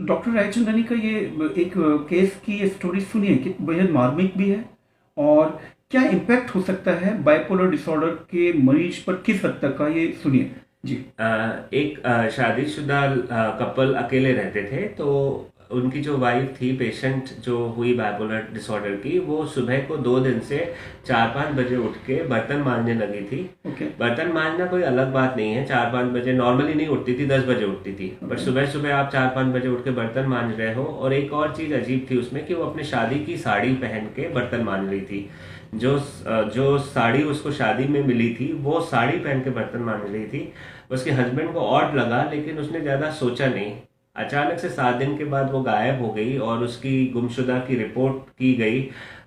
Doctor Raichandani का ये एक केस की ये स्टोरी सुनी है कि बेहद मार्मिक भी है। और क्या इम्पैक्ट हो सकता है बाइपोलर डिसऑर्डर के मरीज पर, किस हद तक का, ये सुनिए जी। एक शादीशुदा कपल अकेले रहते थे। तो उनकी जो वाइफ थी, पेशेंट जो हुई बाइपोलर डिसऑर्डर की, वो सुबह को 2 दिन से 4-5 बजे उठ के बर्तन मांजने लगी थी। ओके। बर्तन मांजना कोई अलग बात नहीं है, 4-5 बजे नॉर्मली नहीं उठती थी, 10 बजे उठती थी। पर ओके। सुबह सुबह आप 4-5 बजे उठ के बर्तन मांज रहे हो। और एक और चीज अजीब थी उसमें कि वो अपने शादी की साड़ी पहन के बर्तन मांज रही थी। जो जो साड़ी उसको शादी में मिली थी, वो साड़ी पहन के बर्तन मांज रही थी। उसके हस्बैंड को ऑड लगा, लेकिन उसने ज्यादा सोचा नहीं। अचानक से 7 दिन के बाद वो गायब हो गई और उसकी गुमशुदा की रिपोर्ट की गई।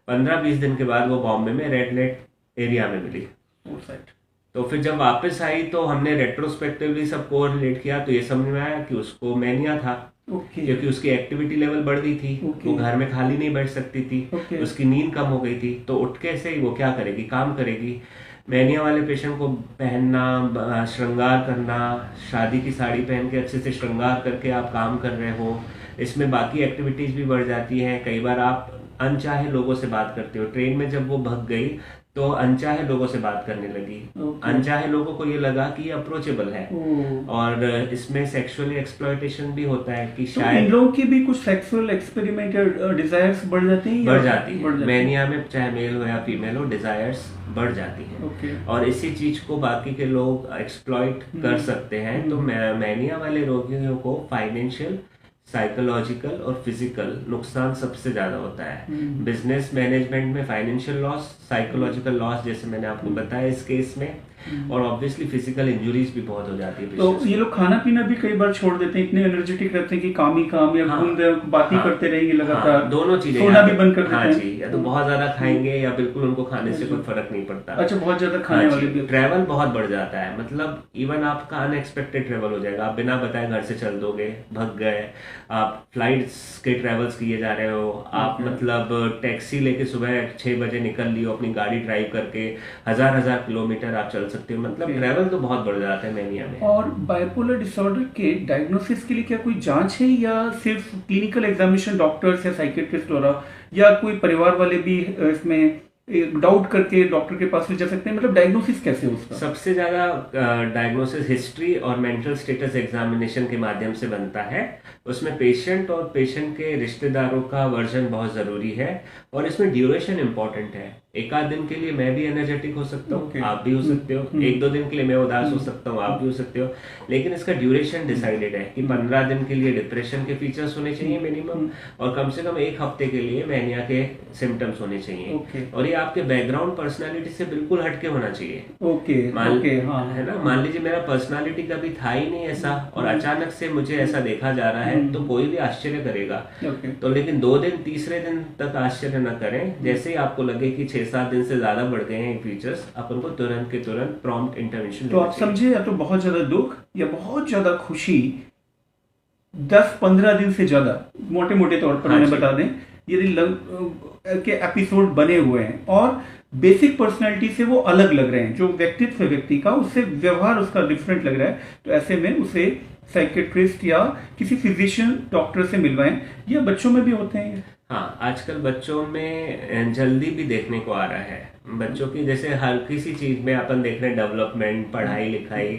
15-20 दिन के बाद वो बॉम्बे में रेड लाइट एरिया में मिली। वो साइड। तो फिर जब वापस आई तो हमने रेट्रोस्पेक्टिवली सब कोरिलेट किया, तो ये समझ में आया कि उसको मैनिया था। ओके। क्योंकि उसकी एक्टिविटी लेवल बढ़ गई थी, ओके। वो घर में खाली नहीं बैठ सकती थी। ओके। उसकी नींद कम हो गई थी, तो उठ के से ही वो क्या करेगी, काम करेगी। मैनिया वाले पेशेंट को पहनना, श्रृंगार करना, शादी की साड़ी पहन के अच्छे से श्रृंगार करके आप काम कर रहे हो, इसमें बाकी एक्टिविटीज भी बढ़ जाती हैं। कई बार आप अनचाहे लोगों से बात करते हो। ट्रेन में जब वो भग गई तो अनचाहे लोगों से बात करने लगी। ओके। अनचाहे लोगों को ये लगा कि ये अप्रोचेबल है। ओ। और इसमें सेक्सुअली एक्सप्लॉयटेशन भी होता है कि तो इन शायद लोगों की भी कुछ सेक्सुअल एक्सपेरिमेंट या डिजायर्स बढ़ जाते हैं, बढ़ या जाती है। बढ़ जाते हैं? मैनिया में चाहे मेल हो या फीमेल हो, डिजायर्स बढ़ जाती हैं। ओके। और इसी चीज को बाकी के लोग एक्सप्लॉइट कर सकते हैं। तो मैनिया वाले रोगियों को फाइनेंशियल, साइकोलॉजिकल और फिजिकल नुकसान सबसे ज्यादा होता है। बिजनेस मैनेजमेंट में फाइनेंशियल लॉस, साइकोलॉजिकल लॉस जैसे मैंने आपको बताया इस केस में, और ऑब्वियसली फिजिकल इंजुरीज भी बहुत हो जाती है तो patients ये को। लोग खाना पीना भी कई बार छोड़ देते हैं, इतने एनर्जेटिक रहते हैं कि काम ही काम, या हाँ, घूम रहे हो, बात ही हाँ, करते रहेंगे हाँ, लगातार। दोनों चीजें सोना या भी तो- बंद कर हाँ देते जी, हैं। या तो बहुत ज्यादा खाएंगे या बिल्कुल उनको खाने से कोई फर्क नहीं पड़ता। अच्छा, बहुत ज्यादा हाँ खाने वाले जी, भी। ट्रैवल बहुत बढ़ जाता है। मतलब इवन आपका अनएक्सपेक्टेड ट्रैवल हो जाएगा, आप बिना बताए घर से चल दोगे, भग गए। आप फ्लाइट्स के ट्रैवल्स किए जा रहे हो, आप मतलब टैक्सी लेके सुबह 6 बजे निकल लियो, अपनी गाड़ी ड्राइव करके 1000 किलोमीटर आप चल सकते हो। मतलब ट्रैवल तो बहुत बढ़ जाता है मैनिया में। और बाइपोलर डिसऑर्डर के डायग्नोसिस के लिए क्या कोई जांच है, या सिर्फ क्लिनिकल एग्जामिनेशन डॉक्टर्स या साइकेट्रिस्ट द्वारा, या कोई परिवार वाले भी इसमें डाउट करके डॉक्टर के पास ले जा सकते हैं? मतलब डायग्नोसिस कैसे हो उसका? सबसे ज्यादा डायग्नोसिस हिस्ट्री और मेंटल स्टेटस एग्जामिनेशन के माध्यम से बनता है। उसमें पेशेंट और पेशेंट के रिश्तेदारों का वर्जन बहुत जरूरी है। और इसमें ड्यूरेशन इंपॉर्टेंट है। एक आध दिन के लिए मैं भी एनर्जेटिक हो सकता हूँ, Okay. आप भी हो सकते हो। 1-2 दिन के लिए मैं उदास हो सकता हूँ, आप भी हो सकते हो। लेकिन इसका ड्यूरेशन डिसाइडेड है कि 15 दिन के लिए डिप्रेशन के फीचर्स होने चाहिए मिनिमम, और कम से कम 1 हफ्ते के लिए मैनिया के सिम्टम्स होने चाहिए। Okay. और ये आपके बैकग्राउंड पर्सनालिटी से बिल्कुल हटके होना चाहिए। ओके। ओके। हाँ। है ना, मान लीजिए मेरा पर्सनालिटी कभी था ही नहीं ऐसा, और अचानक से मुझे ऐसा देखा जा रहा है, तो कोई भी आश्चर्य करेगा। ओके। तो लेकिन 2 दिन, तीसरे दिन तक आश्चर्य न करें। जैसे ही आपको लगे कि 6-7 दिन से ज्यादा बढ़ गए हैं फीचर्स, अपन को तुरंत के तुरंत प्रॉम्प्ट इंटरवेंशन। तो आप समझे, या तो बहुत ज्यादा दुख या बहुत ज्यादा खुशी, 10-15 दिन से ज्यादा, मोटे मोटे तौर पर हाँ हमें जी। बता दें, यदि के एपिसोड बने हुए हैं और बेसिक पर्सनालिटी से वो अलग लग रहे हैं, जो व्यक्तित्व है व्यक्ति का, उससे व्यवहार उसका डिफरेंट लग रहा है, तो ऐसे में उसे साइकेट्रिस्ट या किसी फिजिशियन डॉक्टर से मिलवाएं। या बच्चों में भी होते हैं ये? हाँ, आजकल बच्चों में जल्दी भी देखने को आ रहा है। बच्चों की जैसे हर किसी चीज में अपन देख रहे हैं डेवलपमेंट, पढ़ाई लिखाई,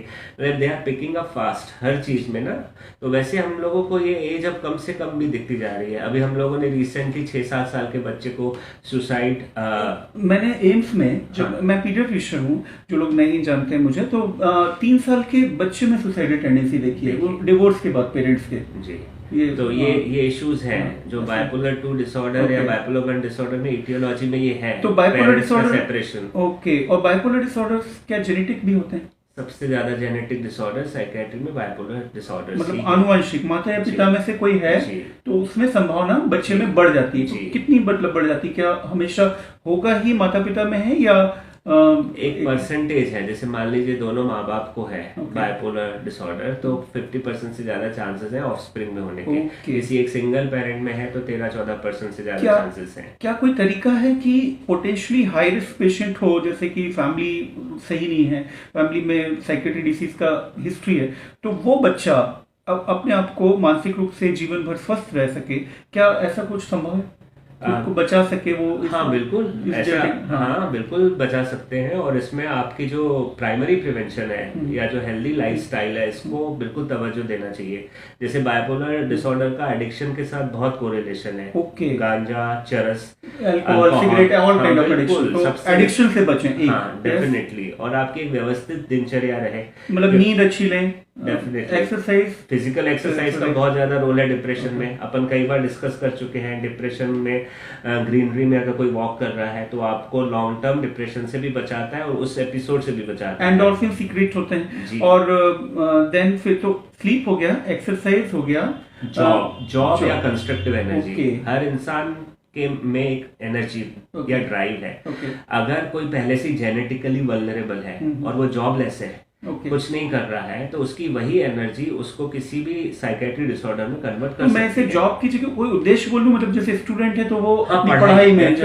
मतलब they are picking up fast हर चीज में ना। तो वैसे हम लोगों को ये एज अब कम से कम भी दिखती जा रही है। अभी हम लोगों ने रिसेंटली 6-7 साल के बच्चे को सुसाइड। मैंने एम्स में, जब हाँ। मैं पीडियाट्रिशियन हूँ, जो लोग नहीं जानते मुझे, तो 3 साल के बच्चे में सुसाइडल टेंडेंसी देखी है, वो डिवोर्स के बाद पेरेंट्स के। जी, ये तो ये इश्यूज हैं जो ऐसा। बाइपोलर 2 डिसऑर्डर या Okay. बाइपोलर 1 डिसऑर्डर में इटियोलॉजी में ये है। तो बाइपोलर डिसऑर्डर सेपरेशन। ओके। और बाइपोलर डिसऑर्डर क्या जेनेटिक भी होते हैं? सबसे ज्यादा जेनेटिक डिसऑर्डर साइकेट्री में बाइपोलर डिसऑर्डर, मतलब आनुवंशिक, माता या पिता में से कोई है जी। तो उसमें संभावना बच्चे में बढ़ जाती है। जी। तो कितनी मतलब बढ़ जाती है? क्या हमेशा होगा ही माता पिता में है, या एक परसेंटेज है? जैसे मान लीजिए दोनों माँ बाप को है Okay. बाइपोलर डिसऑर्डर, तो 50% से ज्यादा चांसेस हैं ऑफस्प्रिंग में होने के। Okay. किसी एक सिंगल पेरेंट में है तो 13-14% से ज्यादा क्या चांसेस हैं। क्या कोई तरीका है कि पोटेंशियली हाई रिस्क पेशेंट हो, जैसे कि फैमिली सही नहीं है, फैमिली में साइकेट्री डिसीज का हिस्ट्री है, तो वो बच्चा अपने आप को मानसिक रूप से जीवन भर स्वस्थ रह सके, क्या ऐसा कुछ संभव है? खुद को बचा सके वो हाँ बिल्कुल, ऐसा हाँ बिल्कुल बचा सकते हैं। और इसमें आपकी जो प्राइमरी प्रिवेंशन है या जो हेल्दी लाइफस्टाइल है, इसको बिल्कुल तवज्जो देना चाहिए। जैसे बाइपोलर डिसऑर्डर का एडिक्शन के साथ बहुत कोरिलेशन है। ओके। गांजा, चरस, alcohol, cigarette, all kind of addiction, तो एडिक्शन से बचें। हाँ डेफिनेटली। और आपकी एक व्यवस्थित दिनचर्या रहे, मतलब नींद अच्छी लें, डेफिनेटली एक्सरसाइज, फिजिकल एक्सरसाइज का बहुत ज्यादा रोल है डिप्रेशन में। अपन कई बार डिस्कस कर चुके हैं, डिप्रेशन में ग्रीनरी में अगर कोई वॉक कर रहा है तो आपको लॉन्ग टर्म डिप्रेशन से भी बचाता है और उस एपिसोड से भी बचाता है। एंडोर्फिन सीक्रेट होते हैं। और देन फिर तो स्लीप हो गया, एक्सरसाइज हो गया, जॉब या कंस्ट्रक्टिव एनर्जी। हर इंसान के में एक एनर्जी या ड्राइव है। अगर कोई पहले से जेनेटिकली वल्नरेबल है और वो जॉबलेस है, कुछ नहीं कर रहा है, तो उसकी वही एनर्जी उसको किसी भी साइकेट्रिक डिसऑर्डर में कन्वर्ट कर सकती है। मैं इसे जॉब की जगह कोई उद्देश्य बोल लूं, मतलब जैसे स्टूडेंट है तो वो अपनी पढ़ाई में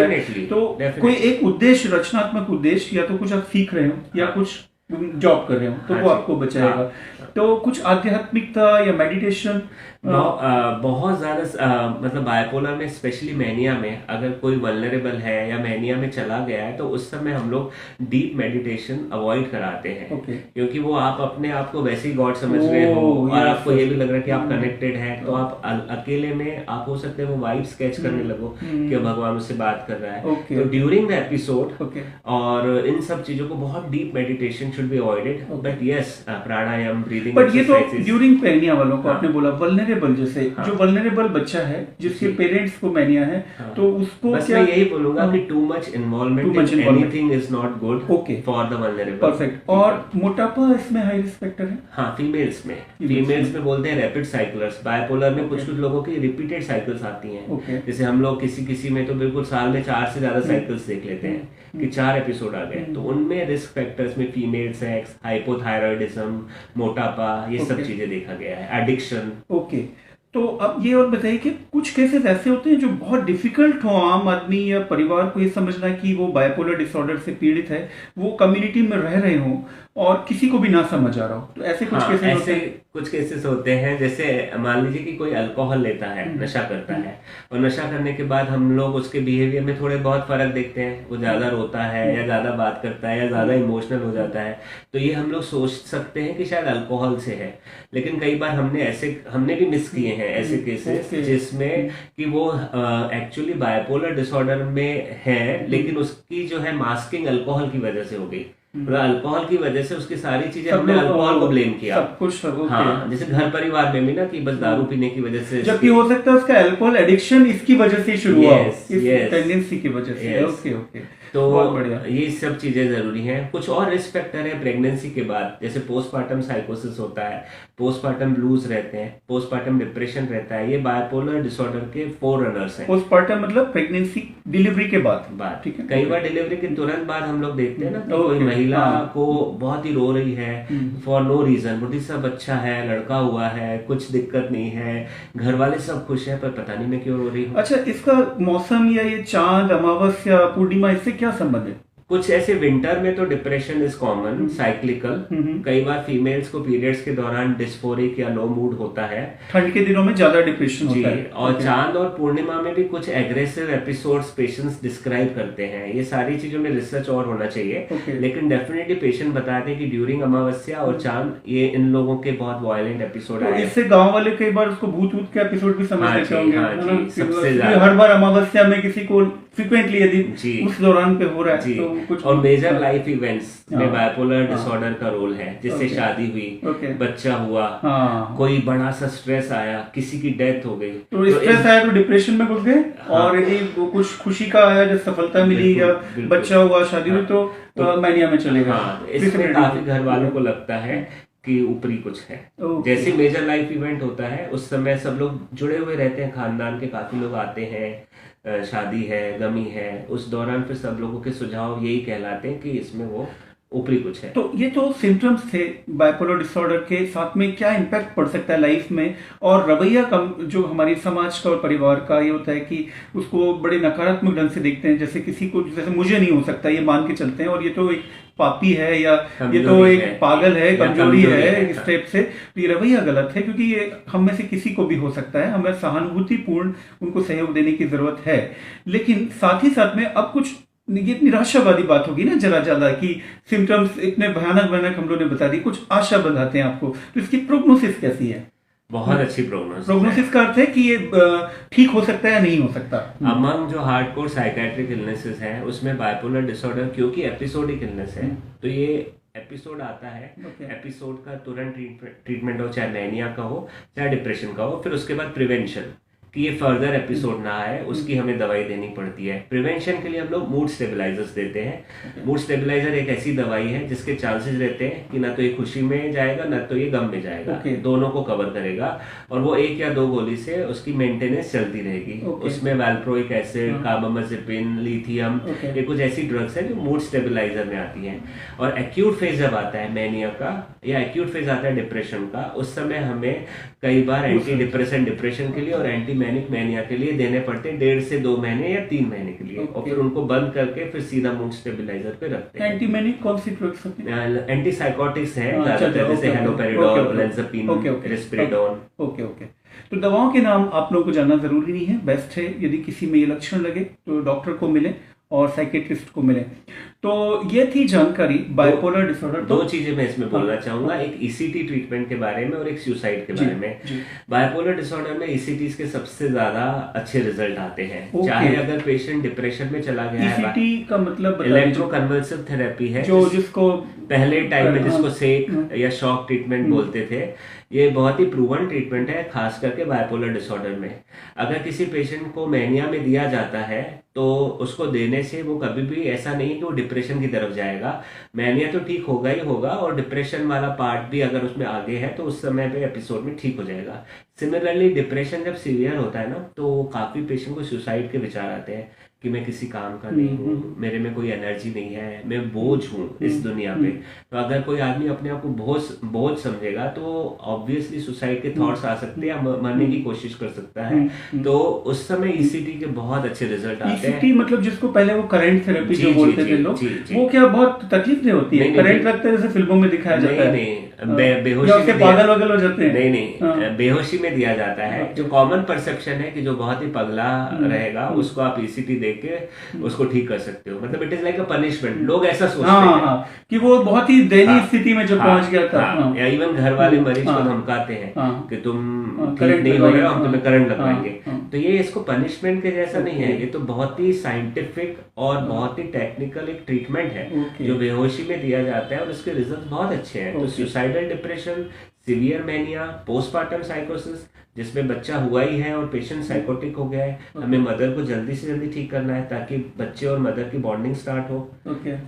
तो कोई एक उद्देश्य, रचनात्मक उद्देश्य, या तो कुछ आप सीख रहे हो या कुछ जॉब कर रहे हो, तो वो आपको बचाएगा। तो कुछ आध्यात्मिकता या मेडिटेशन बहुत ज्यादा मतलब बाइपोलर में, स्पेशली मैनिया में, अगर कोई वल्नरेबल है या मैनिया में चला गया है तो उस समय हम लोग डीप मेडिटेशन अवॉइड कराते हैं। क्योंकि वो आप अपने आप को वैसे ही गॉड समझ रहे हो और आपको ये भी लग रहा है कि आप कनेक्टेड हैं, तो आप अकेले में आप हो सकते हैं वो वाइब स्केच करने लगो कि भगवान उससे बात कर रहा है। तो ड्यूरिंग द एपिसोड और इन सब चीजों को बहुत deep meditation should be avoided. But yes, pranayama, breathing. But ये तो ड्यूरिंग मैनिया वालों को आपने बोला, वल्नरेबल जैसे जो वल्नरेबल बच्चा है जिसके पेरेंट्स को मैनिया है, तो उसको बस मैं यही बोलूंगा कि too much involvement in anything is not good for the vulnerable. Perfect. और मोटापा इसमें हाई रिस्क फैक्टर है? हाँ, फीमेल्स में बोलते हैं रैपिड साइकिलर्स। बाइपोलर में कुछ लोगों की रिपीटेड साइकिल्स आती हैं। जैसे हम लोग किसी में तो बिल्कुल साल में 4 से ज्यादा साइकिल्स देख लेते हैं कि 4 एपिसोड आ गए। तो उनमें रिस्क फैक्टर्स में फीमेल सेक्स, हाइपोथायरॉयडिज्म, मोटापा, ये सब चीजें देखा गया है, एडिक्शन। ओके। तो अब ये और बताइए कि कुछ केसेस ऐसे होते हैं जो बहुत डिफिकल्ट हो आम आदमी या परिवार को ये समझना कि वो बाइपोलर डिसऑर्डर से पीड़ित है, वो कम्युनिटी में रह रहे हो और किसी को भी ना समझ आ रहा हो, तो ऐसे कुछ केसेस होते हैं? कुछ केसेस होते हैं। जैसे मान लीजिए कि कोई अल्कोहल लेता है, नशा करता है, और नशा करने के बाद हम लोग उसके बिहेवियर में थोड़े बहुत फर्क देखते हैं। वो ज्यादा रोता है या ज्यादा बात करता है या ज्यादा इमोशनल हो जाता है, तो ये हम लोग सोच सकते हैं कि शायद अल्कोहल से है। लेकिन कई बार हमने भी मिस किए हैं ऐसे केसेस जिसमें कि वो एक्चुअली बाइपोलर डिसऑर्डर में है, लेकिन उसकी जो है मास्किंग अल्कोहल की वजह से हो गई। अल्कोहल की वजह से उसकी सारी चीजें हमने अल्कोहल को ब्लेम किया, सब कुछ। हाँ, जैसे घर परिवार में भी ना कि बस दारू पीने की वजह से, जबकि हो सकता है उसका अल्कोहल एडिक्शन इसकी वजह से शुरू हुआ, इस टेंडेंसी की वजह से। ओके। तो ये सब चीजें जरूरी हैं। कुछ और रिस्क फैक्टर है प्रेगनेंसी के बाद, जैसे पोस्टमार्टम साइकोसिस होता है, पोस्टमार्टम ब्लूज रहते हैं, पोस्टमार्टम डिप्रेशन रहता है। ये बाइपोलर डिसऑर्डर के फोररनर्स हैं। पोस्टमार्टम मतलब प्रेगनेंसी, डिलीवरी के बाद। ठीक है। कई बार डिलीवरी के तुरंत बाद हम लोग देखते हैं ना कि कोई महिला को बहुत ही रो रही है फॉर नो रीजन, बोलती सब अच्छा है, लड़का हुआ है, कुछ दिक्कत नहीं है, घर वाले सब खुश है, पर पता नहीं मैं क्यों रो रही हूँ। अच्छा, इसका मौसम या ये चांद, अमावस्या, पूर्णिमा, इससे क्या संबंध है? कुछ ऐसे विंटर में तो डिप्रेशन इज कॉमन, साइक्लिकल। कई बार फीमेल्स को पीरियड्स के दौरान डिस्फोरिक या लो मूड होता है। ठंड के दिनों में ज्यादा डिप्रेशन होता है। और चांद और पूर्णिमा में भी कुछ एग्रेसिव एपिसोड्स पेशेंट्स डिस्क्राइब करते हैं। ये सारी चीजों में रिसर्च और होना चाहिए, लेकिन डेफिनेटली पेशेंट बताते हैं कि ड्यूरिंग अमावस्या और चांद ये इन लोगों के बहुत वायलेंट एपिसोड आए। इससे गाँव वाले कई बार उसको भूत के एपिसोड भी समझ लेते होंगे। सबसे ज्यादा हर बार अमावस्या में किसी को फ्रीक्वेंटली यदि उस दौरान पे हो रहा है तो कुछ। और मेजर लाइफ इवेंट्स में बाइपोलर डिसऑर्डर का रोल है, जिससे शादी हुई, बच्चा हुआ, कोई बड़ा सा स्ट्रेस आया, किसी की डेथ हो गई, तो स्ट्रेस आया तो डिप्रेशन में घुस गए। और यदि कुछ खुशी का आया, जब सफलता मिली या बच्चा हुआ, शादी हुई, तो मैनिया में चले गए। इसमें काफी घर वालों को लगता है कि ऊपरी कुछ है। जैसे मेजर लाइफ इवेंट होता है उस समय सब लोग जुड़े हुए रहते हैं, खानदान के काफी लोग आते हैं, शादी है, गमी है, उस दौरान फिर सब लोगों के सुझाव यही कहलाते हैं कि इसमें वो ऊपरी कुछ है। तो ये तो सिम्टम्स थे बाइपोलर डिसऑर्डर के, साथ में क्या इम्पैक्ट पड़ सकता है लाइफ में? और रवैया कम जो हमारी समाज का और परिवार का ये होता है कि उसको बड़े नकारात्मक ढंग से देखते हैं, जैसे किसी को, जैसे मुझे नहीं हो सकता ये मान के चलते हैं, और ये तो एक पापी है या ये तो कमजोरी एक है पागल है, या कमजोरी कमजोरी है, है। इस टाइप से। तो ये रवैया गलत है, क्योंकि ये हम में से किसी को भी हो सकता है। हमें सहानुभूतिपूर्ण उनको सहयोग देने की जरूरत है। लेकिन साथ ही साथ में अब कुछ ये निराशावादी बात होगी ना जरा ज्यादा, कि सिम्टम्स इतने भयानक भयानक हम लोगों ने बता दी, कुछ आशा बंधाते हैं आपको, तो इसकी प्रोग्नोसिस कैसी है? बहुत अच्छी प्रोग्नोसिस है। प्रोग्नोसिस का अर्थ है कि ये ठीक हो सकता है या नहीं हो सकता। अमंग जो हार्डकोर साइकेट्रिक इलनेसेस हैं उसमें बाइपोलर डिसऑर्डर, क्योंकि एपिसोडिक इलनेस है, तो ये एपिसोड आता है। एपिसोड का तुरंत ट्रीटमेंट हो, चाहे मैनिया का हो चाहे डिप्रेशन का हो। फिर उसके बाद प्रिवेंशन, कि ये फर्दर एपिसोड ना आए, उसकी हमें दवाई देनी पड़ती है। प्रिवेंशन के लिए हम लोग मूड स्टेबलाइजर्स देते हैं। मूड स्टेबलाइजर एक ऐसी दवाई है जिसके चांसेस रहते हैं कि ना तो ये खुशी में जाएगा ना तो ये गम में जाएगा, दोनों को कवर करेगा। और वो 1 या 2 गोली से उसकी मेंटेनेंस चलती रहेगी। उसमें वैल्प्रोइक एसिड, कार्बामाजेपिन, लिथियम, ये कुछ ऐसी ड्रग्स है जो मूड स्टेबलाइजर में आती हैं। और एक्यूट फेज जब आता है मैनिया का या एक्यूट फेज आता है डिप्रेशन का, उस समय हमें कई बार एंटी डिप्रेशन डिप्रेशन के लिए और एंटी मैनिक मैनिया के लिए देने पड़ते हैं 1.5 से 2 महीने या 3 महीने के लिए। और फिर उनको बंद करके फिर सीधा मूड स्टेबलाइजर पे रखते हैं। एंटी मैनिक कौन सी ड्रग्स होती है? एंटी साइकोटिक्स है जैसे haloperidol, olanzapine, risperidone. Okay okay. तो दवाओं के नाम आप लोगों को जानना जरूरी नहीं है। बेस्ट है यदि किसी में ये लक्षण लगे तो डॉक्टर को मिले और साइकेट्रिस्ट को मिले। तो ये थी जानकारी बाइपोलर डिसऑर्डर। 2 चीजें मैं इसमें बोलना चाहूंगा, एक ईसीटी ट्रीटमेंट के बारे में और एक सुसाइड के बारे में। बाइपोलर डिसऑर्डर में ईसीटी के सबसे ज्यादा अच्छे रिजल्ट आते हैं। चाहे अगर पेशेंट डिप्रेशन में चला गया है, ईसीटी का मतलब इलेक्ट्रोकन्वल्सिव थेरेपी है, जो जिसको पहले टाइम में जिसको सेक या शॉक ट्रीटमेंट बोलते थे। ये बहुत ही प्रूवन ट्रीटमेंट है, खास करके बाइपोलर डिसऑर्डर में। अगर किसी पेशेंट को मैनिया में दिया जाता है तो उसको देने से वो कभी भी ऐसा नहीं है कि वो डिप्रेशन की तरफ जाएगा। मैनिया तो ठीक होगा ही होगा, और डिप्रेशन वाला पार्ट भी अगर उसमें आगे है तो उस समय पे एपिसोड में ठीक हो जाएगा। सिमिलरली डिप्रेशन जब सीवियर होता है ना, तो काफी पेशेंट को सुसाइड के विचार आते हैं कि मैं किसी काम का नहीं हूँ, मेरे में कोई एनर्जी नहीं है, मैं बोझ हूँ इस दुनिया पे। तो अगर कोई आदमी अपने आप को बोझ समझेगा तो ऑब्वियसली सुसाइड के थॉट्स आ सकते हैं, मरने की कोशिश कर सकता है। तो उस समय ईसीटी के बहुत अच्छे रिजल्ट आते हैं। ईसीटी मतलब जिसको पहले वो करंट थेरेपी जो बोलते थे लोग, वो क्या बहुत तकलीफ नहीं होती है? करंट लगता है जैसे फिल्मों में दिखाया जाता है। नहीं, बेहोशी पागल वगल हो जाते हैं। नहीं, बेहोशी में दिया जाता है। जो कॉमन परसेप्शन है कि जो बहुत ही पगला रहेगा उसको आप ईसीटी देके उसको ठीक कर सकते हो। मतलब it is like a punishment, लोग ऐसा सोचते हैं कि वो बहुत ही दयनीय स्थिति में जो पहुंच गया था। या इवन घर वाले मरीज को धमकाते हैं कि तुम ठीक नहीं हो रहे हो, हम तुम्हें करंट लगवाएंगे। तो ये इसको पनिशमेंट के जैसा नहीं है, ये तो बहुत ही साइंटिफिक और बहुत ही टेक्निकल एक ट्रीटमेंट है जो बेहोशी में दिया जाता है, और उसके रिजल्ट बहुत अच्छे हैं। तो suicidal depression, severe mania, postmortem साइकोसिस जिसमें बच्चा हुआ ही है और पेशेंट साइकोटिक हो गया है, हमें मदर को जल्दी से जल्दी ठीक करना है ताकि बच्चे और मदर की बॉन्डिंग स्टार्ट हो।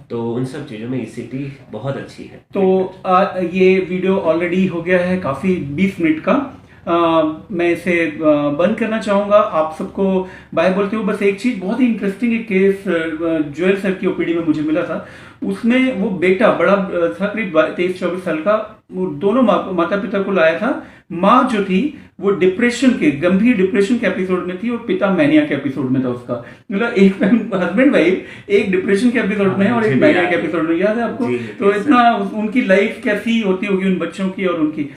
तो उन सब चीजों में ईसीटी बहुत अच्छी है। तो ये वीडियो ऑलरेडी हो गया है काफी 20 मिनट का। मैं इसे बंद करना चाहूंगा। आप सबको बाय बोलते हुए बस एक चीज, बहुत ही इंटरेस्टिंग एक केस जोएल सर की ओपीडी में मुझे मिला था। उसमें वो बेटा बड़ा था, करीब 23-24 साल का, वो दोनों माता पिता को लाया था। माँ जो थी वो गंभीर डिप्रेशन के एपिसोड में थी और पिता मैनिया के एपिसोड में था उसका। मतलब एक हस्बैंड वाइफ एक डिप्रेशन के एपिसोड में है और एक मैनिया के एपिसोड में, याद है आपको? तो इतना उनकी लाइफ कैसी होती होगी उन बच्चों की और उनकी।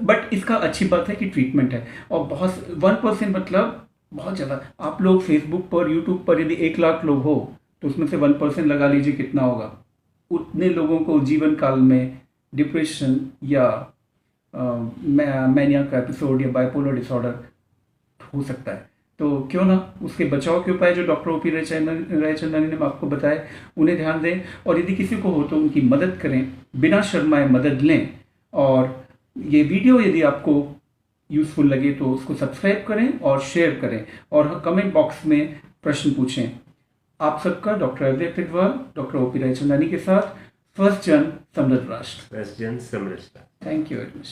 बट इसका अच्छी बात है कि ट्रीटमेंट है, और बहुत 1% मतलब बहुत ज्यादा। आप लोग फेसबुक पर, यूट्यूब पर यदि 1 लाख लोग हो तो उसमें से 1% लगा लीजिए कितना होगा। उतने लोगों को जीवन काल में डिप्रेशन या मैनिया का एपिसोड या बाइपोलर डिसऑर्डर हो सकता है। तो क्यों ना उसके बचाव के उपाय जो डॉक्टर ओपी रायचंदानी ने आपको बताए उन्हें ध्यान दें, और यदि किसी को हो तो उनकी मदद करें, बिना शर्माए मदद लें। और ये वीडियो यदि आपको यूजफुल लगे तो उसको सब्सक्राइब करें और शेयर करें, और कमेंट बॉक्स में प्रश्न पूछें। आप सबका doctor Ajay Titwal, doctor OP Raichandani के साथ स्वस्थ जन समृद्ध राष्ट्र। स्वस्थ जन समृद्ध राष्ट्र। Thank you very much.